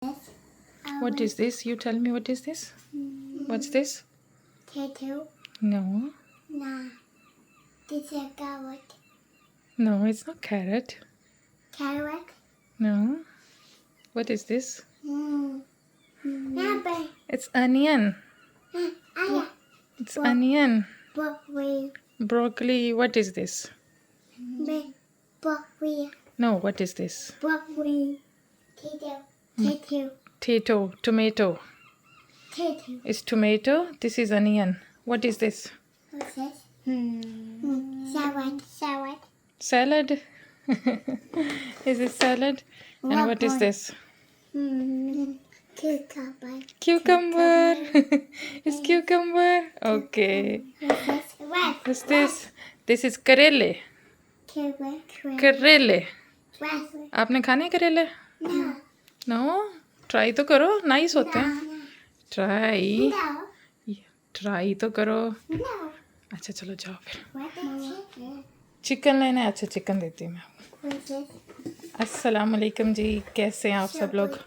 What is this? You tell me what is this? What's this? Potato. No. Nah. This is a carrot. No, it's not carrot. Carrot. No. What is this? Apple. It's onion. Aya. It's onion. Broccoli. Broccoli. What is this? Broccoli. No, what is this? Broccoli. Potato. Potato. Potato. Tomato. Potato. It's tomato. This is onion. What is this? What's this? Salad. Salad. Salad. Is it salad? And what is this? Cucumber. Cucumber. It's cucumber. Okay. What's this? What? What's this? This is करेले. Carrot. करेले. Raspberry. आपने खाने हैं करेले? No. Know try तो करो, nice होते हैं. Try No. ट्राई तो करो. No. अच्छा चलो जाओ फिर. What is chicken? चिकन लेना है. अच्छा चिकन देती हूँ मैं. What's this? अस्सलाम वालेकुम जी, कैसे हैं आप सब लोग?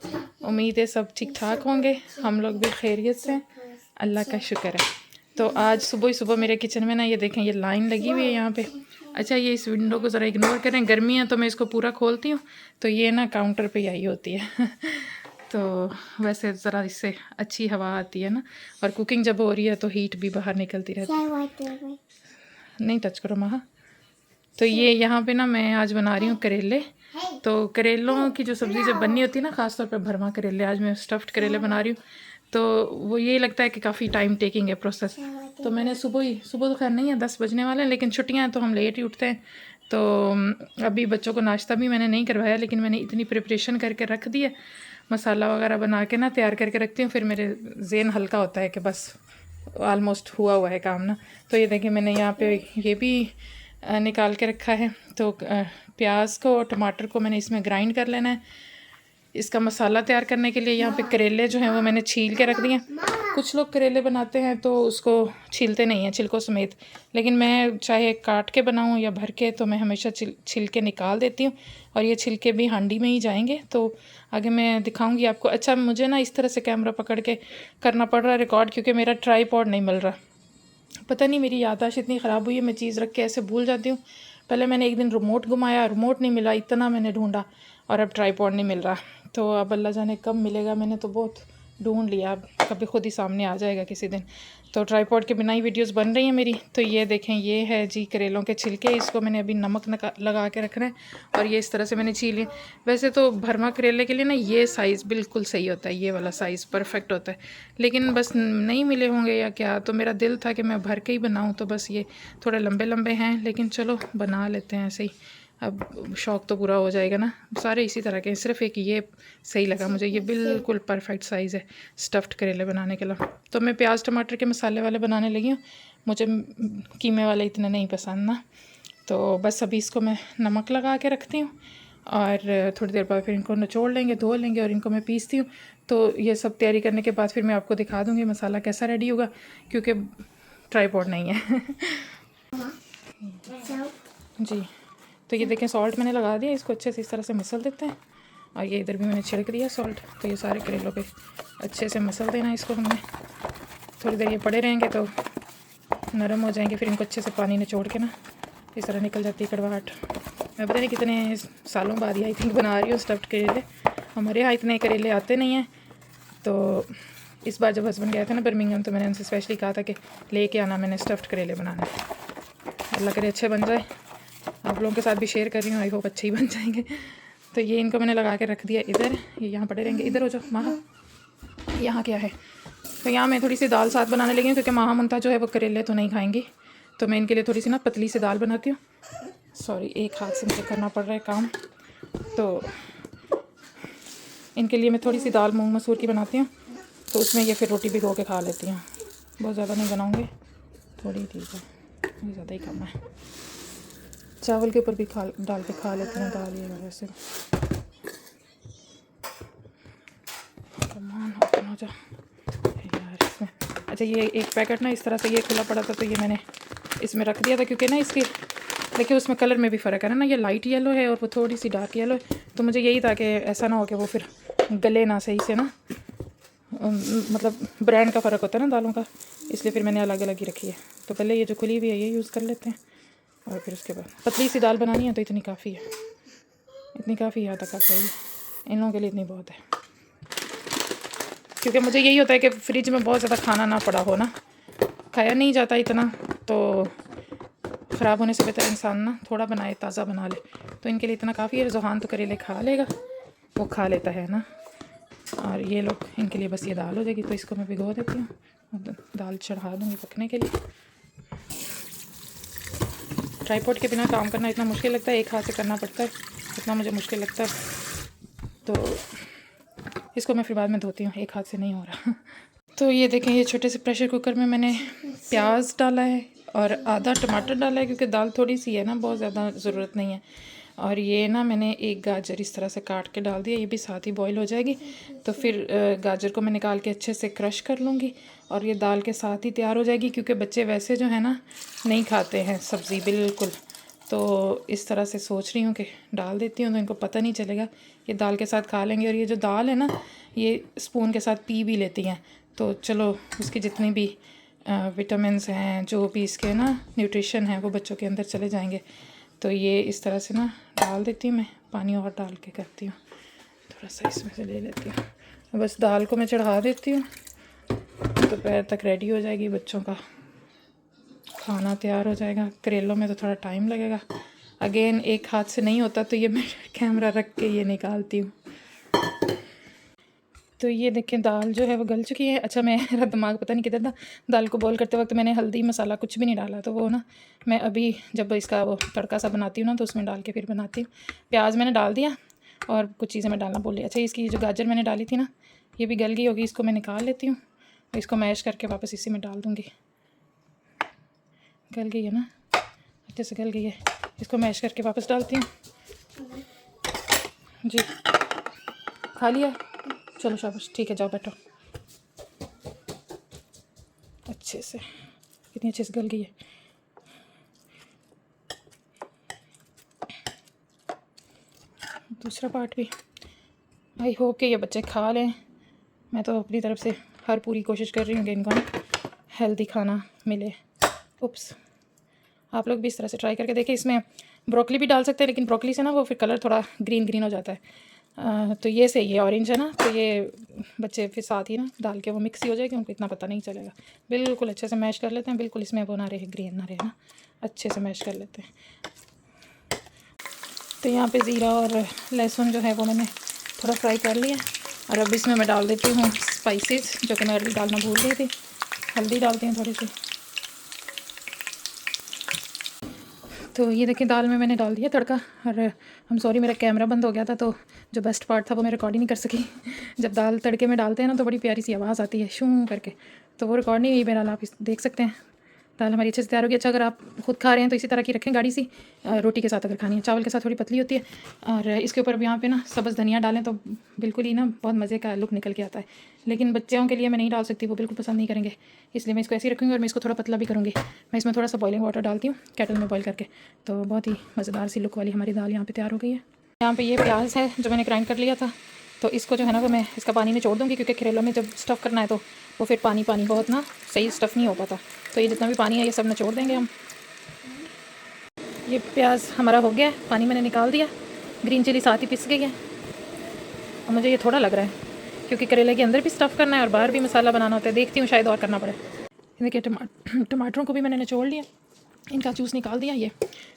उम्मीद है सब ठीक ठाक होंगे. हम लोग भी खैरियत से, अल्लाह का शुक्र है. तो आज सुबह ही सुबह मेरे किचन में ना ये देखें, ये लाइन लगी हुई है यहाँ पे. अच्छा ये इस विंडो को ज़रा इग्नोर करें, गर्मी है तो मैं इसको पूरा खोलती हूँ तो ये ना काउंटर पे आई होती है. तो वैसे ज़रा इससे अच्छी हवा आती है ना, और कुकिंग जब हो रही है तो हीट भी बाहर निकलती रहती है. Salad. नहीं टच करो महा. तो ये यहाँ पे ना मैं आज बना रही हूँ करेले. तो करेलों की जो सब्ज़ी जब बननी होती है ना, ख़ासतौर पे भरमा करेले, आज मैं स्टफ्ड करेले बना रही हूँ. तो वो ये लगता है कि काफ़ी टाइम टेकिंग है प्रोसेस. तो मैंने सुबह तो खैर नहीं है, 10 बजने वाले हैं, लेकिन छुट्टियाँ हैं तो हम लेट ही उठते हैं. तो अभी बच्चों को नाश्ता भी मैंने नहीं करवाया, लेकिन मैंने इतनी प्रिपरेशन करके रख दी है, मसाला वगैरह बना के ना तैयार करके रखती हूँ. फिर मेरे ज़हन हल्का होता है कि बस ऑलमोस्ट हुआ है काम ना. तो ये देखिए मैंने यहाँ पे ये भी निकाल के रखा है. तो प्याज को और टमाटर को मैंने इसमें ग्राइंड कर लेना है इसका मसाला तैयार करने के लिए. यहाँ पे करेले जो हैं वो मैंने छील के रख दिए. कुछ लोग करेले बनाते हैं तो उसको छीलते नहीं हैं छिलकों समेत, लेकिन मैं चाहे काट के बनाऊँ या भर के, तो मैं हमेशा छिलके निकाल देती हूँ. और ये छिलके भी हांडी में ही जाएंगे, तो आगे मैं दिखाऊंगी आपको. अच्छा मुझे ना इस तरह से कैमरा पकड़ के करना पड़ रहा है रिकॉर्ड, क्योंकि मेरा ट्राईपॉड नहीं मिल रहा. पता नहीं मेरी याददाश्त इतनी ख़राब हुई है, मैं चीज़ रख के ऐसे भूल जाती हूँ. पहले मैंने एक दिन रिमोट घुमाया, रिमोट नहीं मिला, इतना मैंने ढूंढा, और अब ट्राईपॉड नहीं मिल रहा. तो अब अल्लाह जाने कब मिलेगा. मैंने तो बहुत ढूंढ लिया, अब कभी खुद ही सामने आ जाएगा किसी दिन. तो ट्राईपॉड के बिना ही वीडियोस बन रही हैं मेरी. तो ये देखें, ये है जी करेलों के छिलके. इसको मैंने अभी नमक लगा के रखना है, और ये इस तरह से मैंने छीले. वैसे तो भरमा करेले के लिए ना ये साइज़ बिल्कुल सही होता है, ये वाला साइज़ परफेक्ट होता है, लेकिन बस नहीं मिले होंगे या क्या. तो मेरा दिल था कि मैं भर के ही बनाऊँ, तो बस ये थोड़े लंबे लंबे हैं, लेकिन चलो बना लेते हैं ऐसे ही. अब शौक़ तो पूरा हो जाएगा ना. सारे इसी तरह के हैं, सिर्फ एक ये सही लगा मुझे, ये बिल्कुल परफेक्ट साइज़ है स्टफ़्ड करेले बनाने के लिए. तो मैं प्याज टमाटर के मसाले वाले बनाने लगी हूँ, मुझे कीमे वाले इतने नहीं पसंद ना. तो बस अभी इसको मैं नमक लगा के रखती हूँ, और थोड़ी देर बाद फिर इनको निचोड़ लेंगे, धो लेंगे, और इनको मैं पीसती हूँ. तो ये सब तैयारी करने के बाद फिर मैं आपको दिखा दूँगी मसाला कैसा रेडी होगा, क्योंकि ट्राईपॉड नहीं है. जी तो ये देखें सॉल्ट मैंने लगा दिया, इसको अच्छे से इस तरह से मसल देते हैं. और ये इधर भी मैंने छिड़क दिया सॉल्ट. तो ये सारे करेलों पे अच्छे से मसल देना इसको हमने. थोड़ी देर ये पड़े रहेंगे तो नरम हो जाएंगे, फिर इनको अच्छे से पानी निचोड़ के ना इस तरह निकल जाती है कड़वाहट. मैं पता नहीं कितने सालों बाद ही आई थिंक बना रही हूँ स्टफ्ड करेले. हमारे यहाँ इतने करेले आते नहीं हैं. तो इस बार जब हस्बैंड गया था ना बर्मिंघम, तो मैंने उनसे स्पेशली कहा था कि लेके आना, मैंने स्टफ्ड करेले बनाना. अल्लाह करे अच्छे बन जाए. आप लोगों के साथ भी शेयर कर रही हूँ, आई होप अच्छे ही बन जाएंगे. तो ये इनको मैंने लगा के रख दिया इधर. ये यहाँ पड़े रहेंगे. इधर हो जाओ माहा. यहाँ क्या है, तो यहाँ मैं थोड़ी सी दाल साथ बनाने लगी हूँ, क्योंकि माहा मुंता जो है वो करेले तो नहीं खाएंगी. तो मैं इनके लिए थोड़ी सी ना पतली सी दाल बनाती हूँ. सॉरी, एक हाथ से मुझे करना पड़ रहा है काम. तो इनके लिए मैं थोड़ी सी दाल मूंग मसूर की बनाती हूँ. तो उसमें ये फिर रोटी भिगो के खा लेती हूँ. बहुत ज़्यादा नहीं बनाऊँगी, थोड़ी ठीक है, ज़्यादा ही कम है. चावल के ऊपर भी डाल के खा लेती हूँ दाल. ये वजह से हो जा यार इसमें. अच्छा ये एक पैकेट ना इस तरह से ये खुला पड़ा था, तो ये मैंने इसमें रख दिया था, क्योंकि ना इसके देखिए उसमें कलर में भी फ़र्क है ना. ये लाइट येलो है और वो थोड़ी सी डार्क येलो है. तो मुझे यही था कि ऐसा ना हो कि वो फिर गले ना सही से ना, मतलब ब्रांड का फ़र्क होता है ना दालों का, इसलिए फिर मैंने अलग अलग ही रखी है। तो पहले ये जो खुली हुई है ये यूज़ कर लेते हैं, और फिर उसके बाद पतली सी दाल बनानी है तो इतनी काफ़ी है, इतनी काफ़ी है, तक चाहिए इन लोगों के लिए, इतनी बहुत है। क्योंकि मुझे यही होता है कि फ्रिज में बहुत ज़्यादा खाना ना पड़ा हो ना, खाया नहीं जाता इतना, तो ख़राब होने से बेहतर इंसान ना थोड़ा बनाए, ताज़ा बना ले। तो इनके लिए इतना काफ़ी है। ज़ुहान तो करेले खा लेगा, वो खा लेता है ना, और ये लोग, इनके लिए बस ये दाल हो जाएगी। तो इसको मैं भिगो देती हूँ, दाल चढ़ा दूँगी पकने के लिए। ट्राईपॉड के बिना काम करना इतना मुश्किल लगता है, एक हाथ से करना पड़ता है, इतना मुझे मुश्किल लगता है। तो इसको मैं फिर बाद में धोती हूँ, एक हाथ से नहीं हो रहा। तो ये देखें, ये छोटे से प्रेशर कुकर में मैंने प्याज डाला है और आधा टमाटर डाला है, क्योंकि दाल थोड़ी सी है ना, बहुत ज़्यादा ज़रूरत नहीं है। और ये ना मैंने एक गाजर इस तरह से काट के डाल दिया, ये भी साथ ही बॉईल हो जाएगी। तो फिर गाजर को मैं निकाल के अच्छे से क्रश कर लूँगी, और ये दाल के साथ ही तैयार हो जाएगी। क्योंकि बच्चे वैसे जो है ना नहीं खाते हैं सब्ज़ी बिल्कुल, तो इस तरह से सोच रही हूँ कि डाल देती हूँ, तो इनको पता नहीं चलेगा, ये दाल के साथ खा लेंगे। और ये जो दाल है ना, ये स्पून के साथ पी भी लेती हैं, तो चलो उसकी जितनी भी विटामिन्स हैं, जो भी इसके ना न्यूट्रिशन हैं, वो बच्चों के अंदर चले जाएंगे। तो ये इस तरह से ना डाल देती हूँ मैं, पानी और डाल के करती हूँ, थोड़ा सा इसमें से ले लेती हूँ। बस दाल को मैं चढ़ा देती हूँ, दोपहर तक रेडी हो जाएगी, बच्चों का खाना तैयार हो जाएगा। करेलों में तो थोड़ा टाइम लगेगा, अगेन एक हाथ से नहीं होता, तो ये मैं कैमरा रख के ये निकालती हूँ। तो ये देखें, दाल जो है वो गल चुकी है। अच्छा, मेरा दिमाग पता नहीं किधर था, दाल को बॉईल करते वक्त मैंने हल्दी मसाला कुछ भी नहीं डाला, तो वो ना मैं अभी जब इसका वो तड़का सा बनाती हूँ ना, तो उसमें डाल के फिर बनाती हूँ। प्याज मैंने डाल दिया और कुछ चीज़ें मैं डालना भूल गई। अच्छा, इसकी जो गाजर मैंने डाली थी ना, ये भी गल गई होगी, इसको मैं निकाल लेती हूँ, इसको मैश करके वापस इसी में डाल दूँगी। गल गई है ना, अच्छे से गल गई है, इसको मैश करके वापस डालती हूँ। जी, खा लिया, चलो शाबाश, ठीक है, जाओ बैठो। अच्छे से, कितनी अच्छे से गल गई है। दूसरा पार्ट भी आई होप कि ये बच्चे खा लें। मैं तो अपनी तरफ से हर पूरी कोशिश कर रही हूँ कि इनको हेल्दी खाना मिले। उप्स, आप लोग भी इस तरह से ट्राई करके देखें। इसमें ब्रोकली भी डाल सकते हैं, लेकिन ब्रोकली से ना वो फिर कलर थोड़ा ग्रीन ग्रीन हो जाता है। तो ये सही है, ऑरेंज है ना, तो ये बच्चे फिर साथ ही ना डाल के वो मिक्स ही हो जाएगी, उनको इतना पता नहीं चलेगा। बिल्कुल अच्छे से मैश कर लेते हैं, बिल्कुल इसमें वो ना रहे ग्रीन ना रहे ना, अच्छे से मैश कर लेते हैं। तो यहाँ पे ज़ीरा और लहसुन जो है वो मैंने थोड़ा फ्राई कर लिया, और अब इसमें मैं डाल देती हूँ स्पाइसेस, जो कि मैं अर्ली डालना भूल गई थी। हल्दी डालती हूँ थोड़ी सी। तो ये देखिए, दाल में मैंने डाल दिया तड़का, और हम सॉरी मेरा कैमरा बंद हो गया था, तो जो बेस्ट पार्ट था वो मैं रिकॉर्ड ही नहीं कर सकी। जब दाल तड़के में डालते हैं ना, तो बड़ी प्यारी सी आवाज़ आती है शूं करके, तो वो रिकॉर्ड नहीं हुई। बहरहाल आप इस देख सकते हैं, दाल हमारी अच्छे से तैयार होगी। अच्छा, अगर आप खुद खा रहे हैं तो इसी तरह की रखें, गाढ़ी सी, रोटी के साथ अगर खानी है, चावल के साथ थोड़ी पतली होती है। और इसके ऊपर अब यहाँ पे ना सब्ज़ धनिया डालें तो बिल्कुल ही ना बहुत मज़े का लुक निकल के आता है। लेकिन बच्चों के लिए मैं नहीं डाल सकती, वो बिल्कुल पसंद नहीं करेंगे, इसलिए मैं इसको ऐसे ही रखूँगी। और मैं इसको थोड़ा पतला भी करूँगी। मैं इसमें थोड़ा सा बॉइलिंग वाटर डालती हूँ केटल में बॉईल करके, तो बहुत ही मज़ेदार सी लुक वाली हमारी दाल यहाँ पर तैयार हो गई है। यहाँ पर ये प्याज है जो मैंने ग्राइंड कर लिया था, तो इसको जो है ना वो मैं इसका पानी निचोड़ दूँगी, क्योंकि करेलों में जब स्टफ़ करना है तो वो फिर पानी पानी बहुत ना सही स्टफ़ नहीं हो पाता। तो ये जितना भी पानी है ये सब निचोड़ देंगे हम। ये प्याज हमारा हो गया है, पानी मैंने निकाल दिया, ग्रीन चिली साथ ही पिस गई है। और मुझे ये थोड़ा लग रहा है, क्योंकि करेले के अंदर भी स्टफ़ करना है और बाहर भी मसाला बनाना होता है। देखती हूँ शायद और करना पड़े। देखिए, टमाटरों को भी मैंने निचोड़ लिया, इनका जूस निकाल दिया ये।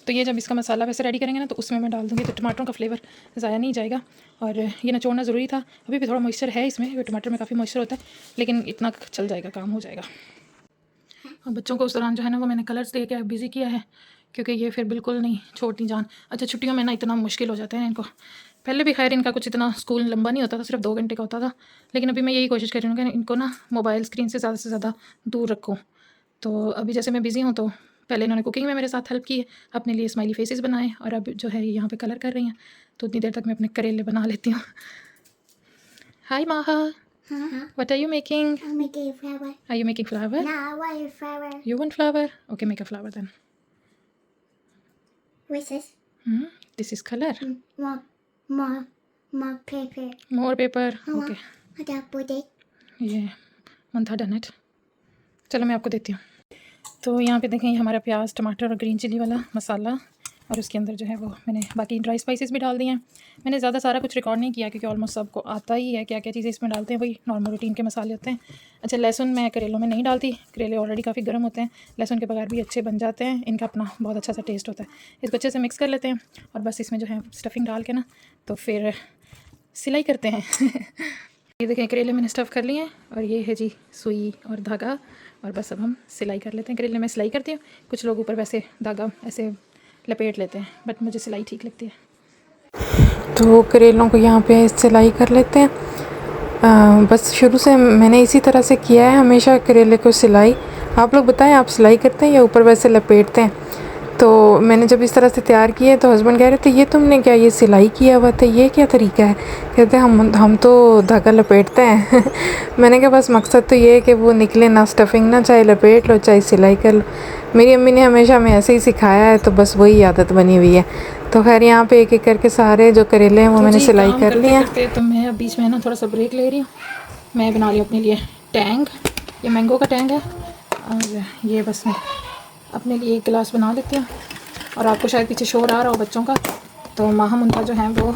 तो ये जब इसका मसाला वैसे रेडी करेंगे ना, तो उसमें मैं डाल दूँगी, तो टमाटरों का फ्लेवर ज़ाया नहीं जाएगा। और ये निचोड़ना ज़रूरी था, अभी भी थोड़ा मॉइस्चर है इसमें, टमाटर में काफ़ी मॉइस्चर होता है, लेकिन इतना चल जाएगा, काम हो जाएगा। और बच्चों को उस दौरान जो है ना वो मैंने कलर्स दे के बिज़ी किया है, क्योंकि ये फिर बिल्कुल नहीं छोड़ती जान। अच्छा, छुट्टियों में ना इतना मुश्किल हो जाता है इनको। पहले भी खैर इनका कुछ इतना स्कूल लंबा नहीं होता था, सिर्फ 2 घंटे का होता था, लेकिन अभी मैं यही कोशिश कर रही हूँ कि इनको ना मोबाइल स्क्रीन से ज़्यादा दूर रखूँ। तो अभी जैसे मैं बिज़ी हूँ, तो पहले इन्होंने कुकिंग में मेरे साथ हेल्प की है, अपने लिए स्माइली फेसेस बनाए, और अब जो है यहाँ पे कलर कर रही हैं। तो उतनी देर तक मैं अपने करेले बना लेती हूँ। हाय माहा, what are you making? I'm making a flower. Are you making flower? No, I want a flower. You want flower? Okay, make a flower then. What's this? This is color. Mom. My paper. More paper. Mama, okay, I got put it. ये मंथा done it. चलो मैं आपको देती हूँ। तो यहाँ पे देखें, ये हमारा प्याज, टमाटर और ग्रीन चिली वाला मसाला, और उसके अंदर जो है वो मैंने बाकी ड्राई स्पाइसेस भी डाल दिए हैं। मैंने ज़्यादा सारा कुछ रिकॉर्ड नहीं किया क्योंकि ऑलमोस्ट सबको आता ही है क्या क्या चीज़ें इसमें डालते हैं, वही नॉर्मल रूटीन के मसाले होते हैं। अच्छा, लहसुन मैं करेलों में नहीं डालती, करेले ऑलरेडी काफ़ी गर्म होते हैं, लहसुन के बगैर भी अच्छे बन जाते हैं, इनका अपना बहुत अच्छा सा टेस्ट होता है। इसको अच्छे से मिक्स कर लेते हैं और बस इसमें जो है स्टफिंग डाल के ना तो फिर सिलाई करते हैं। ये देखें, करेले मैंने स्टफ़ कर लिए हैं और ये है जी सुई और धागा, और बस अब हम सिलाई कर लेते हैं। करेले में सिलाई करती हूँ, कुछ लोग ऊपर वैसे धागा ऐसे लपेट लेते हैं, बट मुझे सिलाई ठीक लगती है। तो करेलों को यहाँ पे सिलाई कर लेते हैं। बस शुरू से मैंने इसी तरह से किया है हमेशा करेले को सिलाई। आप लोग बताएं, आप सिलाई करते हैं या ऊपर वैसे लपेटते हैं? तो मैंने जब इस तरह से तैयार किए तो हस्बैंड कह रहे थे ये तुमने क्या ये सिलाई किया हुआ था, ये क्या तरीका है? कहते हम तो धागा लपेटते हैं। मैंने कहा बस मकसद तो ये है कि वो निकले ना स्टफिंग ना, चाहे लपेट लो चाहे सिलाई कर लो। मेरी अम्मी ने हमेशा हमें ऐसे ही सिखाया है, तो बस वही आदत बनी हुई है। तो खैर यहाँ पे एक एक करके सारे जो करेले हैं वो मैंने सिलाई कर लिए हैं। तो मैं अब बीच में ना थोड़ा सा ब्रेक ले रही हूँ। मैं बना रही हूँ अपने लिए टैंग, ये मैंगो का टैंग है, और ये बस मैं अपने लिए एक गिलास बना लेती हूँ। और आपको शायद पीछे शोर आ रहा हो बच्चों का, तो माहम उनका जो है वो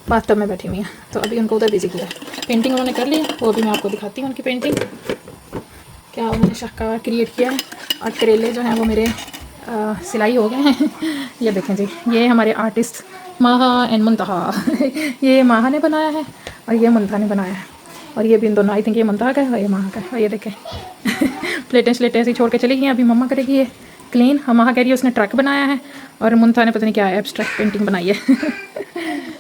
बाथटब में बैठी हुई है, तो अभी उनको उधर बिजी किया है। पेंटिंग उन्होंने कर ली है, वो अभी मैं आपको दिखाती हूँ उनकी पेंटिंग क्या उन्होंने शाहकार क्रिएट किया है। और करेले जो हैं वो मेरे सिलाई हो गए हैं। ये देखें जी, ये हमारे आर्टिस्ट माहा एंड मुंतहा। ये माहा ने बनाया है और ये मुंतहा ने बनाया है, और ये भी इन दोनों, आई थिंक ये मुंतहा का है और ये माहा का है। और ये देखें प्लेटें स्लेटें ऐसी छोड़ के चली गई हैं, अभी मम्मा करेगी ये क्लीन। हम माहा कह रही है उसने ट्रक बनाया है और मुंतहा ने पता नहीं क्या एब्स्ट्रैक्ट पेंटिंग बनाई है।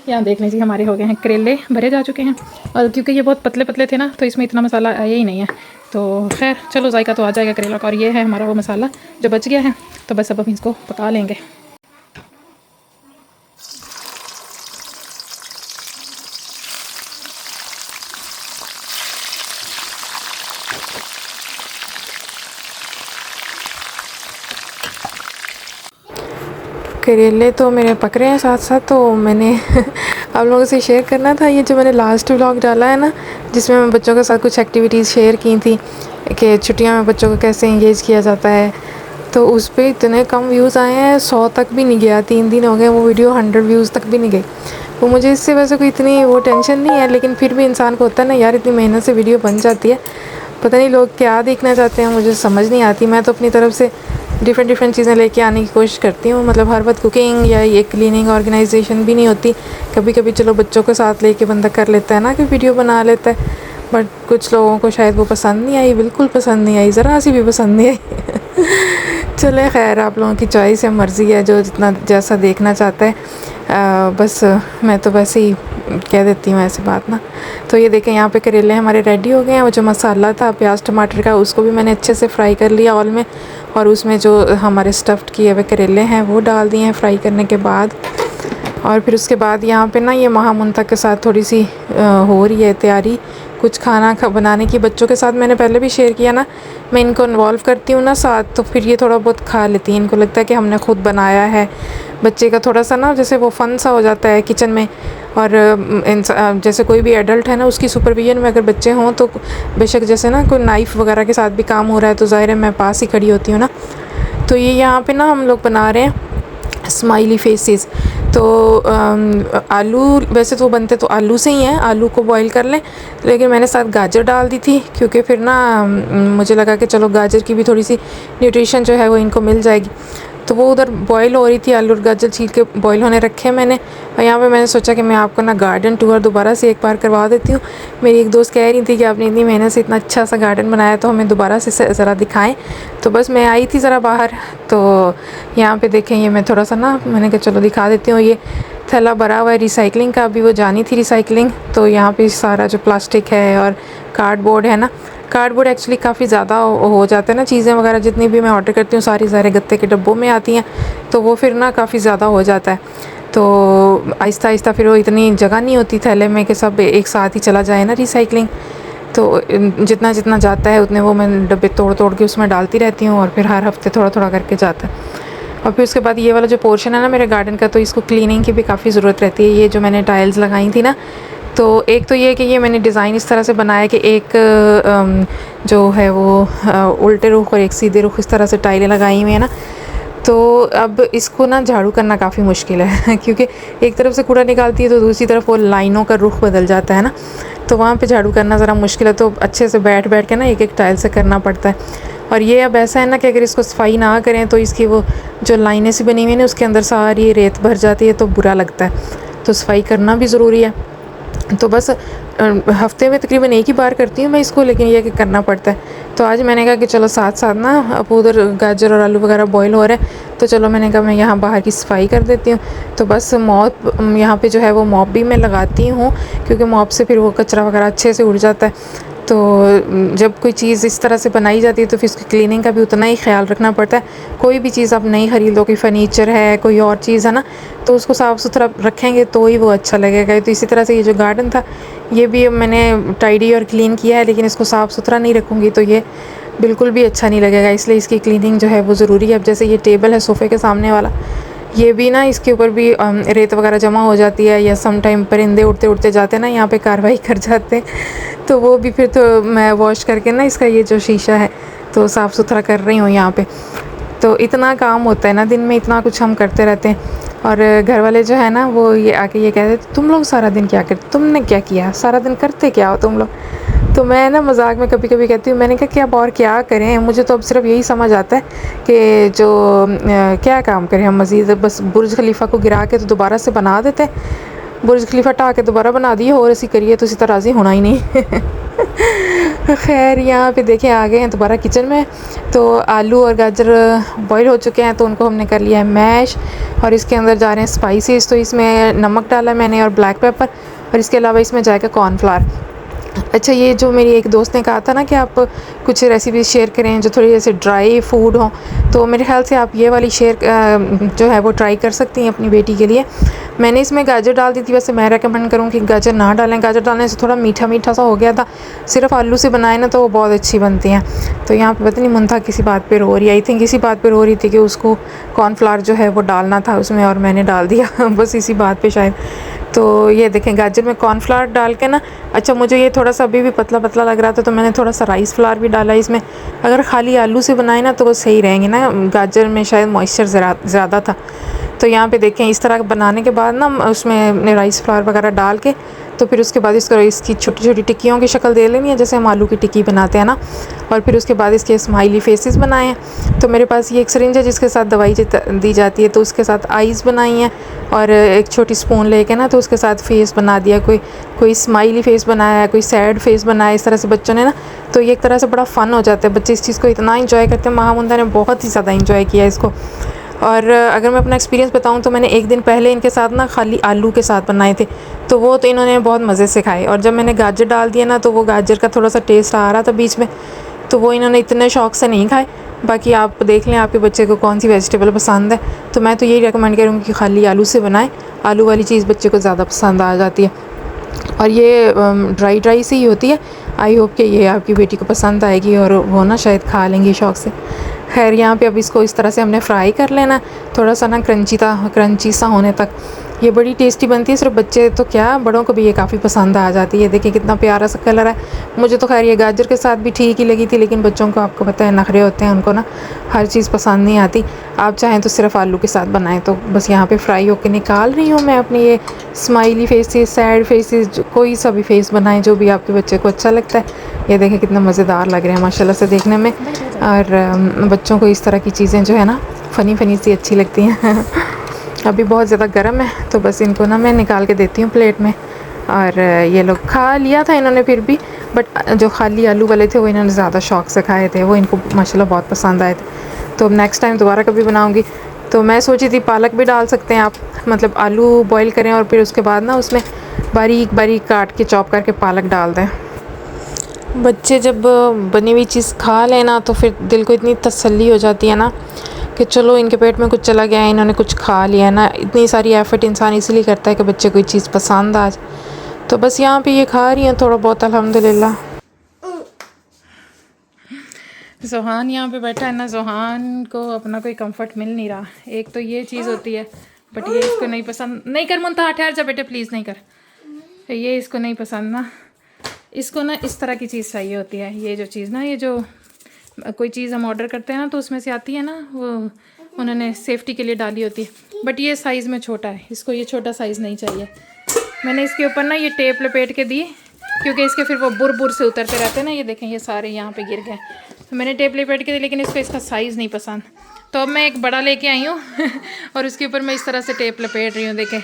यहाँ देख लीजिए, हमारे हो गए हैं करेले भरे जा चुके हैं, और क्योंकि ये बहुत पतले पतले थे ना तो इसमें इतना मसाला आया ही नहीं है। तो खैर चलो, जायका तो आ जाएगा करेला का। और ये है हमारा वो मसाला जो बच गया है, तो बस अब हम इसको पका लेंगे। करेले तो मेरे पक रहे हैं साथ साथ, तो मैंने आप लोगों से शेयर करना था ये जो मैंने लास्ट व्लॉग डाला है ना, जिसमें मैं बच्चों के साथ कुछ एक्टिविटीज़ शेयर की थी कि छुट्टियां में बच्चों को कैसे इंगेज किया जाता है। तो उस पर इतने कम व्यूज़ आए हैं, 100 तक भी नहीं गया, 3 दिन हो गए वो वीडियो 100 व्यूज़ तक भी नहीं गई। वो मुझे इससे वैसे कोई इतनी वो टेंशन नहीं है, लेकिन फिर भी इंसान को होता है ना यार, इतनी मेहनत से वीडियो बन जाती है, पता नहीं लोग क्या देखना चाहते हैं, मुझे समझ नहीं आती। मैं तो अपनी तरफ से डिफरेंट चीज़ें लेके आने की कोशिश करती हूँ, मतलब हर वक्त कुकिंग या ये क्लीनिंग ऑर्गेनाइजेशन भी नहीं होती। कभी कभी चलो बच्चों को साथ लेके बंदा कर लेता है ना, कि वीडियो बना लेता है, बट कुछ लोगों को शायद वो पसंद नहीं आई, बिल्कुल पसंद नहीं आई, ज़रा सी भी पसंद नहीं आई। चले खैर, आप लोगों की चॉइस है, मर्ज़ी है, जो जितना जैसा देखना चाहता है। बस मैं तो वैसे ही कह देती हूँ ऐसी बात ना। तो ये देखें, यहाँ पे करेले हमारे रेडी हो गए हैं। वो जो मसाला था प्याज टमाटर का, उसको भी मैंने अच्छे से फ्राई कर लिया ऑयल में, और उसमें जो हमारे स्टफ़्ड किए हुए करेले हैं वो डाल दिए हैं फ्राई करने के बाद। और फिर उसके बाद यहाँ पे ना ये महा मुंतहा के साथ थोड़ी सी हो रही है तैयारी कुछ खाना बनाने की। बच्चों के साथ मैंने पहले भी शेयर किया ना, मैं इनको इन्वॉल्व करती हूँ ना साथ, तो फिर ये थोड़ा बहुत खा लेती हैं। इनको लगता है कि हमने खुद बनाया है। बच्चे का थोड़ा सा ना जैसे वो फ़न सा हो जाता है किचन में, और जैसे कोई भी एडल्ट है ना उसकी सुपरविजन में अगर बच्चे हों, तो बेशक जैसे ना कोई नाइफ़ वगैरह के साथ भी काम हो रहा है तो ज़ाहिर है मैं पास ही खड़ी होती हूँ ना। तो ये यहाँ पे ना हम लोग बना रहे हैं स्माइली फेसेस। तो आलू वैसे तो बनते तो आलू से ही हैं, आलू को बॉईल कर लें, लेकिन मैंने साथ गाजर डाल दी थी क्योंकि फिर ना मुझे लगा कि चलो गाजर की भी थोड़ी सी न्यूट्रिशन जो है वो इनको मिल जाएगी। तो वो उधर बॉईल हो रही थी, आलू और गाजर छील के बॉईल होने रखे मैंने। और यहाँ पे मैंने सोचा कि मैं आपको ना गार्डन टूर दोबारा से एक बार करवा देती हूँ। मेरी एक दोस्त कह रही थी कि आपने इतनी मेहनत से इतना अच्छा सा गार्डन बनाया, तो हमें दोबारा से ज़रा दिखाएं। तो बस मैं आई थी ज़रा बाहर, तो यहाँ पे देखें ये मैं थोड़ा सा ना मैंने कहा चलो दिखा देती हूँ। ये थैला भरा हुआ है रिसाइकलिंग का, अभी वो जानी थी रिसाइकलिंग, तो यहाँ पे सारा जो प्लास्टिक है और कार्डबोर्ड है ना, कार्डबोर्ड एक्चुअली काफ़ी ज़्यादा हो जाता है ना, चीज़ें वगैरह जितनी भी मैं ऑर्डर करती हूँ सारी सारे गत्ते के डब्बों में आती हैं, तो वो फिर ना काफ़ी ज़्यादा हो जाता है। तो आहिस्ता आहिस्ता फिर वो इतनी जगह नहीं होती थैले में कि सब एक साथ ही चला जाए ना रिसाइकलिंग। तो जितना जितना जाता है उतने वो मैं डब्बे तोड़ तोड़ के उसमें डालती रहती हूँ, और फिर हर हफ्ते थोड़ा थोड़ा करके जाता है। और फिर उसके बाद ये वाला जो पोर्शन है ना मेरे गार्डन का, तो इसको क्लीनिंग की भी काफ़ी ज़रूरत रहती है। ये जो मैंने टाइल्स लगाई थी ना, तो एक तो ये कि ये मैंने डिज़ाइन इस तरह से बनाया कि एक जो है वो उल्टे रुख और एक सीधे रुख इस तरह से टाइलें लगाई हुई है ना। तो अब इसको ना झाड़ू करना काफ़ी मुश्किल है क्योंकि एक तरफ से कूड़ा निकालती है तो दूसरी तरफ वो लाइनों का रुख बदल जाता है ना, तो वहाँ पे झाड़ू करना ज़रा मुश्किल है। तो अच्छे से बैठ बैठ के ना एक एक टाइल से करना पड़ता है। और ये अब ऐसा है ना कि अगर इसको सफाई ना करें तो इसकी वो जो लाइनें सी बनी हुई हैं ना उसके अंदर सारी रेत भर जाती है, तो बुरा लगता है। तो सफाई करना भी ज़रूरी है। तो बस हफ्ते में तकरीबन एक ही बार करती हूँ मैं इसको, लेकिन यह कि करना पड़ता है। तो आज मैंने कहा कि चलो साथ साथ ना, अब उधर गाजर और आलू वगैरह बॉईल हो रहे हैं, तो चलो मैंने कहा मैं यहाँ बाहर की सफाई कर देती हूँ। तो बस मॉप यहाँ पे जो है वो मॉप भी मैं लगाती हूँ, क्योंकि मॉप से फिर वो कचरा वगैरह अच्छे से उड़ जाता है। तो जब कोई चीज़ इस तरह से बनाई जाती है तो फिर उसकी क्लीनिंग का भी उतना ही ख्याल रखना पड़ता है। कोई भी चीज़ आप नहीं ख़रीदो, कोई फ़र्नीचर है, कोई और चीज़ है ना, तो उसको साफ़ सुथरा रखेंगे तो ही वो अच्छा लगेगा। तो इसी तरह से ये जो गार्डन था ये भी मैंने टाइडी और क्लीन किया है, लेकिन इसको साफ़ सुथरा नहीं रखूँगी तो ये बिल्कुल भी अच्छा नहीं लगेगा, इसलिए इसकी क्लीनिंग जो है वो ज़रूरी है। अब जैसे ये टेबल है सोफ़े के सामने वाला, ये भी ना इसके ऊपर भी रेत वगैरह जमा हो जाती है, या सम टाइम परिंदे उड़ते उड़ते जाते हैं ना, यहाँ पे कार्रवाई कर जाते हैं, तो वो भी फिर तो मैं वॉश करके ना इसका ये जो शीशा है तो साफ़ सुथरा कर रही हूँ यहाँ पे। तो इतना काम होता है ना दिन में, इतना कुछ हम करते रहते हैं। और घर वाले जो है ना वो ये आके ये कहते हैं तुम लोग सारा दिन क्या करते, तुमने क्या किया सारा दिन, करते क्या हो तुम लोग। तो मैं ना मजाक में कभी कभी कहती हूँ, मैंने कहा कि अब और क्या करें, मुझे तो अब सिर्फ यही समझ आता है कि जो क्या काम करें हम मज़ीद, बस बुर्ज खलीफा को गिरा के तो दोबारा से बना देते हैं, बुर्ज खलीफा ढा के दोबारा बना दिए, और ऐसी करिए तो इसी तरह राज़ी होना ही नहीं खैर यहाँ पे देखें आ गए हैं दोबारा किचन में। तो आलू और गाजर बॉईल हो चुके हैं, तो उनको हमने कर लिया है मैश, और इसके अंदर जा रहे हैं स्पाइसेस। तो इसमें नमक डाला मैंने और ब्लैक पेपर, और इसके अलावा इसमें जाएगा कॉर्नफ्लावर। अच्छा, ये जो मेरी एक दोस्त ने कहा था ना कि आप कुछ रेसिपी शेयर करें जो थोड़ी जैसे ड्राई फूड हो, तो मेरे ख्याल से आप ये वाली शेयर जो है वो ट्राई कर सकती हैं अपनी बेटी के लिए। मैंने इसमें गाजर डाल दी थी, वैसे मैं रेकमेंड करूँ कि गाजर ना डालें, गाजर डालने से थोड़ा मीठा मीठा सा हो गया था। सिर्फ आलू से बनाए ना तो वो बहुत अच्छी बनती हैं। तो यहाँ पर पता नहीं मुंथा किसी बात पर रो रही, आई थिंक इसी बात पर रो रही थी कि उसको कॉर्नफ्लावर जो है वो डालना था उसमें, और मैंने डाल दिया बस इसी बात पर शायद। तो ये देखें गाजर में कॉर्नफ्लावर डाल के ना, अच्छा मुझे ये थोड़ा सा अभी भी पतला पतला लग रहा था तो मैंने थोड़ा सा राइस फ्लावर भी डाला इसमें। अगर खाली आलू से बनाए ना तो वो सही रहेंगे ना, गाजर में शायद मॉइस्चर ज़्यादा था। तो यहाँ पे देखें इस तरह बनाने के बाद ना उसमें राइस फ्लावर वगैरह डाल के, तो फिर उसके बाद इसकी छोटी छोटी टिक्कियों की शक्ल दे लेनी है जैसे हम आलू की टिक्की बनाते हैं ना। और फिर उसके बाद इसके स्माइली फेसेस बनाए हैं। तो मेरे पास ये एक सिरिंज है जिसके साथ दवाई दी जाती है, तो उसके साथ आइज़ बनाई हैं, और एक छोटी स्पून लेके ना तो उसके साथ फेस बना दिया, कोई स्माइली फेस बनाया है, कोई सैड फेस बनाया, इस तरह से बच्चों ने ना। तो ये एक तरह से बड़ा फ़न हो जाता है, बच्चे इस चीज़ को इतना इंजॉय करते हैं। महामुंदा ने बहुत ही ज़्यादा इंजॉय किया इसको। और अगर मैं अपना एक्सपीरियंस बताऊं तो मैंने एक दिन पहले इनके साथ ना खाली आलू के साथ बनाए थे, तो वो तो इन्होंने बहुत मज़े से खाए। और जब मैंने गाजर डाल दिया ना तो वो गाजर का थोड़ा सा टेस्ट आ रहा था बीच में, तो वो इन्होंने इतने शौक़ से नहीं खाए। बाकी आप देख लें आपके बच्चे को कौन सी वेजिटेबल पसंद है, तो मैं तो यही रिकमेंड करूँगी कि खाली आलू से बनाएं, आलू वाली चीज़ बच्चे को ज़्यादा पसंद आ जाती है। और ये ड्राई सी ही होती है। आई होप कि ये आपकी बेटी को पसंद आएगी और वो ना शायद खा लेंगी शौक़ से। खैर यहाँ पे अब इसको इस तरह से हमने फ्राई कर लेना, थोड़ा सा ना क्रंची सा होने तक। ये बड़ी टेस्टी बनती है, सिर्फ बच्चे तो क्या बड़ों को भी ये काफ़ी पसंद आ जाती है। देखिए कितना प्यारा सा कलर है। मुझे तो खैर ये गाजर के साथ भी ठीक ही लगी थी, लेकिन बच्चों को आपको पता है नखरे होते हैं, उनको ना हर चीज़ पसंद नहीं आती। आप चाहें तो सिर्फ आलू के साथ बनाएं। तो बस यहाँ पे फ्राई होकर निकाल रही हूँ मैं अपनी ये स्माइली फेसेस, सैड फेसेस, कोई सा भी फेस बनाएं जो भी आपके बच्चे को अच्छा लगता है। ये देखें कितना मज़ेदार लग रहे हैं माशाल्लाह से देखने में। और बच्चों को इस तरह की चीज़ें जो है ना फ़नी सी अच्छी लगती हैं अभी बहुत ज़्यादा गर्म है, तो बस इनको ना मैं निकाल के देती हूँ प्लेट में। और ये लोग खा लिया था इन्होंने फिर भी, बट जो खाली आलू वाले थे वो इन्होंने ज़्यादा शौक़ से खाए थे, वो इनको माशाल्लाह बहुत पसंद आए थे। तो अब नेक्स्ट टाइम दोबारा कभी बनाऊँगी तो मैं सोची थी पालक भी डाल सकते हैं आप, मतलब आलू बॉईल करें और फिर उसके बाद ना उसमें बारीक बारीक काट के चॉप करके पालक डाल दें। बच्चे जब बनी हुई चीज़ खा लेना तो फिर दिल को इतनी तसल्ली हो जाती है ना कि चलो इनके पेट में कुछ चला गया है, इन्होंने कुछ खा लिया है ना। इतनी सारी एफ़र्ट इंसान इसलिए करता है कि बच्चे कोई चीज़ पसंद आ जाए। तो बस यहाँ पे ये खा रही हैं थोड़ा बहुत अल्हम्दुलिल्लाह। जोहान यहाँ पे बैठा है ना, जोहान को अपना कोई कंफर्ट मिल नहीं रहा। एक तो ये चीज़ होती है, बट ये इसको नहीं पसंद। नहीं कर मुंता, ठहर जा बेटे प्लीज़, नहीं कर। ये इसको नहीं पसंद ना, इसको ना इस तरह की चीज़ चाहिए होती है। ये जो चीज़ ना, ये जो कोई चीज़ हम ऑर्डर करते हैं ना, तो उसमें से आती है ना, वो उन्होंने सेफ्टी के लिए डाली होती है, बट ये साइज़ में छोटा है, इसको ये छोटा साइज़ नहीं चाहिए। मैंने इसके ऊपर ना ये टेप लपेट के दी, क्योंकि इसके फिर वो बुर से उतरते रहते हैं ना। ये देखें, ये सारे यहाँ पे गिर गए, तो मैंने टेप लपेट के दी, लेकिन इसको इसका साइज़ नहीं पसंद। तो अब मैं एक बड़ा लेके आई हूँ और उसके ऊपर मैं इस तरह से टेप लपेट रही हूँ। देखें,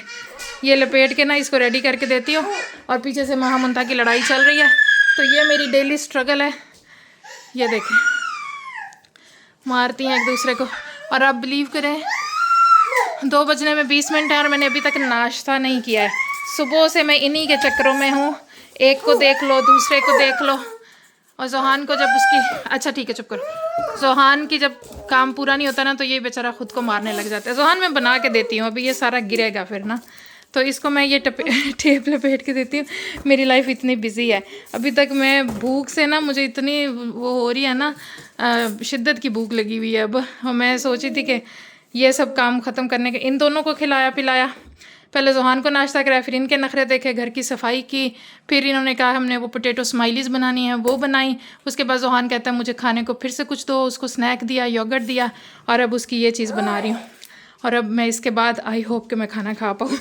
ये लपेट के ना इसको रेडी करके देती हूँ, और पीछे से महामुंता की लड़ाई चल रही है। तो ये मेरी डेली स्ट्रगल है। ये देखें, मारती हैं एक दूसरे को। और आप बिलीव करें, 2 बजने में 20 मिनट है और मैंने अभी तक नाश्ता नहीं किया है। सुबह से मैं इन्हीं के चक्करों में हूँ, एक को देख लो, दूसरे को देख लो। और जोहान को जब उसकी, अच्छा ठीक है चुप करो, जोहान की जब काम पूरा नहीं होता ना, तो ये बेचारा खुद को मारने लग जाता है। जोहान मैं बना के देती हूँ, अभी ये सारा गिरेगा फिर ना, तो इसको मैं ये टेप लपेट के देती हूँ। मेरी लाइफ इतनी बिजी है, अभी तक मैं भूख से ना, मुझे इतनी वो हो रही है ना, शिद्दत की भूख लगी हुई है अब। मैं सोची थी कि ये सब काम ख़त्म करने के, इन दोनों को खिलाया पिलाया, पहले जोहान को नाश्ता कराया, फिर इनके नखरे देखे, घर की सफाई की, फिर इन्होंने कहा हमने वो पोटैटो स्माइलीज़ बनानी है, वो बनाई। उसके बाद जोहान कहता है मुझे खाने को फिर से कुछ दो, उसको स्नैक दिया, योगर्ट दिया, और अब उसकी ये चीज़ बना रही हूँ। और अब मैं इसके बाद आई होप कि मैं खाना खा पाऊँ।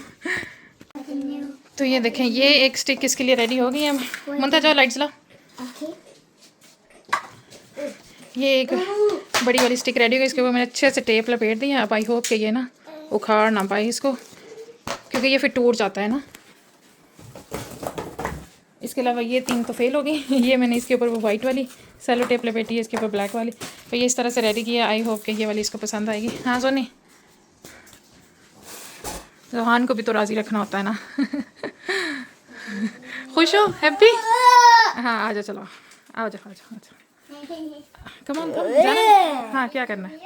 तो ये देखें, ये एक स्टिक इसके लिए रेडी हो गई है। मुंता जाओ लाइट जला। ये एक बड़ी वाली स्टिक रेडी हो गई, इसके ऊपर मैंने अच्छे से टेप लपेट दी है। अब आई होप कि ये ना उखाड़ ना पाए इसको, क्योंकि ये फिर टूट जाता है ना। इसके अलावा ये 3 तो फेल हो गई। ये मैंने इसके ऊपर वो वाइट वाली सेलो टेप लपेटी है, इसके ऊपर ब्लैक वाली। तो ये इस तरह से रेडी किया। आई होप कि ये वाली इसको पसंद आएगी। हाँ सोनी, जोहान को भी तो राज़ी रखना होता है ना। खुश हो, हैप्पी? हाँ आ जाओ, चलो आओ जाओ, आ जाओ, कम ऑन कम, जाना है? हाँ क्या करना है?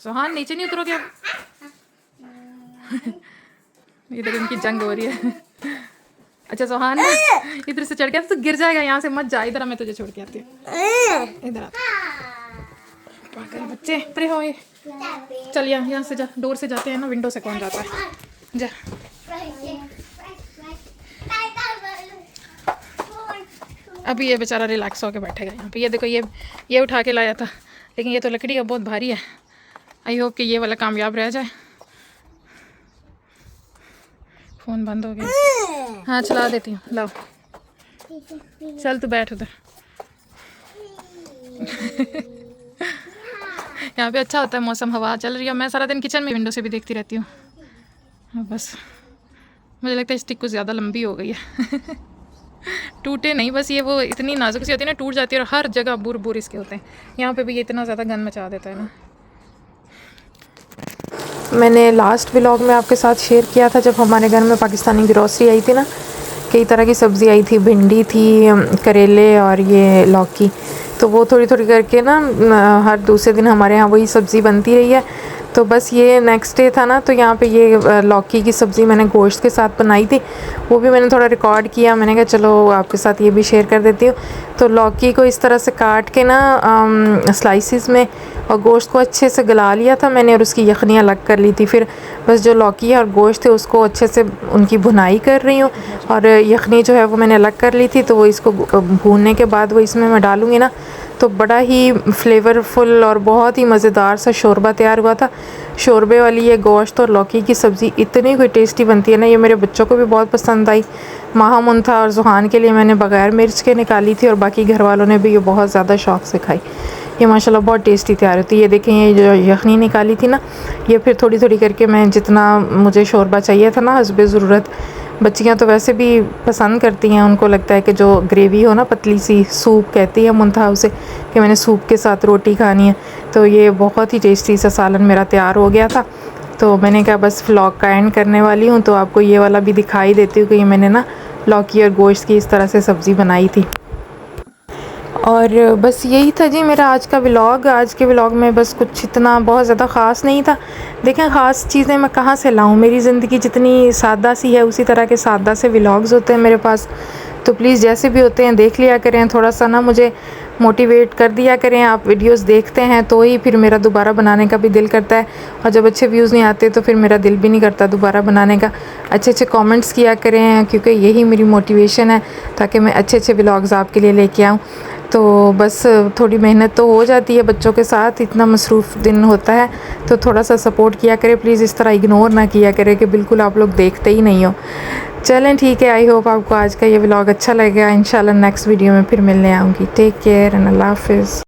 जोहान नीचे नहीं उतरोगे अब? ये देखो इनकी जंग हो रही है। अच्छा जोहान इधर से चढ़ गया तो गिर जाएगा, यहाँ से मत जा, इधर मैं तुझे छोड़ के आती हूँ। इधर आ, पागल बच्चे, परे हो ये। चल यहाँ से जा, डोर से जाते हैं ना, विंडो से कौन जाता है, जा। अभी ये बेचारा रिलैक्स होके बैठेगा यहाँ पे। ये देखो, ये उठा के लाया था, लेकिन ये तो लकड़ी का बहुत भारी है। आई होप कि ये वाला कामयाब रह जाए। फ़ोन बंद हो गया। हाँ चला देती हूँ, लाओ चल तू बैठ उधर। यहाँ पे अच्छा होता है मौसम, हवा चल रही है। मैं सारा दिन किचन में विंडो से भी देखती रहती हूँ। बस मुझे लगता है स्टिक कुछ ज़्यादा लंबी हो गई है। टूटे नहीं, बस ये वो इतनी नाजुक सी होती है ना, टूट जाती है, और हर जगह बुर इसके होते हैं। यहाँ पे भी ये इतना ज़्यादा गंद मचा देता है ना। मैंने लास्ट व्लॉग में आपके साथ शेयर किया था, जब हमारे घर में पाकिस्तानी ग्रोसरी आई थी ना, कई तरह की सब्ज़ी आई थी, भिंडी थी, करेले और ये लौकी। तो वो थोड़ी थोड़ी करके ना हर दूसरे दिन हमारे यहाँ वही सब्ज़ी बनती रही है। तो बस ये नेक्स्ट डे था ना, तो यहाँ पे ये लौकी की सब्ज़ी मैंने गोश्त के साथ बनाई थी, वो भी मैंने थोड़ा रिकॉर्ड किया। मैंने कहा चलो आपके साथ ये भी शेयर कर देती हूँ। तो लौकी को इस तरह से काट के ना स्लाइसिस में, और गोश्त को अच्छे से गला लिया था मैंने, और उसकी यखनी अलग कर ली थी। फिर बस जो लौकी है और गोश्त थे उसको अच्छे से उनकी भुनाई कर रही हूँ, और यखनी जो है वो मैंने अलग कर ली थी। तो वो इसको भूनने के बाद वो इसमें मैं डालूँगी ना, तो बड़ा ही फ्लेवरफुल और बहुत ही मज़ेदार सा शोरबा तैयार हुआ था। शोरबे वाली ये गोश्त और लौकी की सब्ज़ी इतनी कोई टेस्टी बनती है ना, ये मेरे बच्चों को भी बहुत पसंद आई। महामुंथा और जुहान के लिए मैंने बग़ैर मिर्च के निकाली थी, और बाकी घर वालों ने भी ये बहुत ज़्यादा शौक़ से खाई। ये माशाल्लाह बहुत टेस्टी तैयार होती है। ये देखें, ये जो यखनी निकाली थी ना, ये फिर थोड़ी थोड़ी करके मैं, जितना मुझे शोरबा चाहिए था ना हस्बे ज़रूरत, बच्चियाँ तो वैसे भी पसंद करती हैं, उनको लगता है कि जो ग्रेवी हो ना पतली सी, सूप कहती है मुंथा उसे, कि मैंने सूप के साथ रोटी खानी है। तो ये बहुत ही टेस्टी सा सालन मेरा तैयार हो गया था। तो मैंने कहा बस व्लॉग का एंड करने वाली हूँ, तो आपको ये वाला भी दिखाई देती हूँ कि ये मैंने ना लौकी और गोश्त की इस तरह से सब्ज़ी बनाई थी। और बस यही था जी मेरा आज का व्लॉग। आज के व्लॉग में बस कुछ इतना बहुत ज़्यादा ख़ास नहीं था। देखें ख़ास चीज़ें मैं कहाँ से लाऊं, मेरी ज़िंदगी जितनी सादा सी है उसी तरह के सादा से व्लॉग्स होते हैं मेरे पास। तो प्लीज़ जैसे भी होते हैं देख लिया करें, थोड़ा सा ना मुझे मोटिवेट कर दिया करें। आप वीडियोस देखते हैं तो ही फिर मेरा दोबारा बनाने का भी दिल करता है, और जब अच्छे व्यूज़ नहीं आते तो फिर मेरा दिल भी नहीं करता दोबारा बनाने का। अच्छे अच्छे कमेंट्स किया करें, क्योंकि यही मेरी मोटिवेशन है, ताकि मैं अच्छे अच्छे व्लॉग्स आपके लिए लेके आऊँ। तो बस थोड़ी मेहनत तो हो जाती है बच्चों के साथ, इतना मसरूफ़ दिन होता है, तो थोड़ा सा सपोर्ट किया करें प्लीज़। इस तरह इग्नोर ना किया करें कि बिल्कुल आप लोग देखते ही नहीं हो। चलें ठीक है, आई होप आपको आज का ये व्लॉग अच्छा लगेगा। इंशाल्लाह नेक्स्ट वीडियो में फिर मिलने आऊँगी। टेक केयर एंड अल्लाह हाफिज़।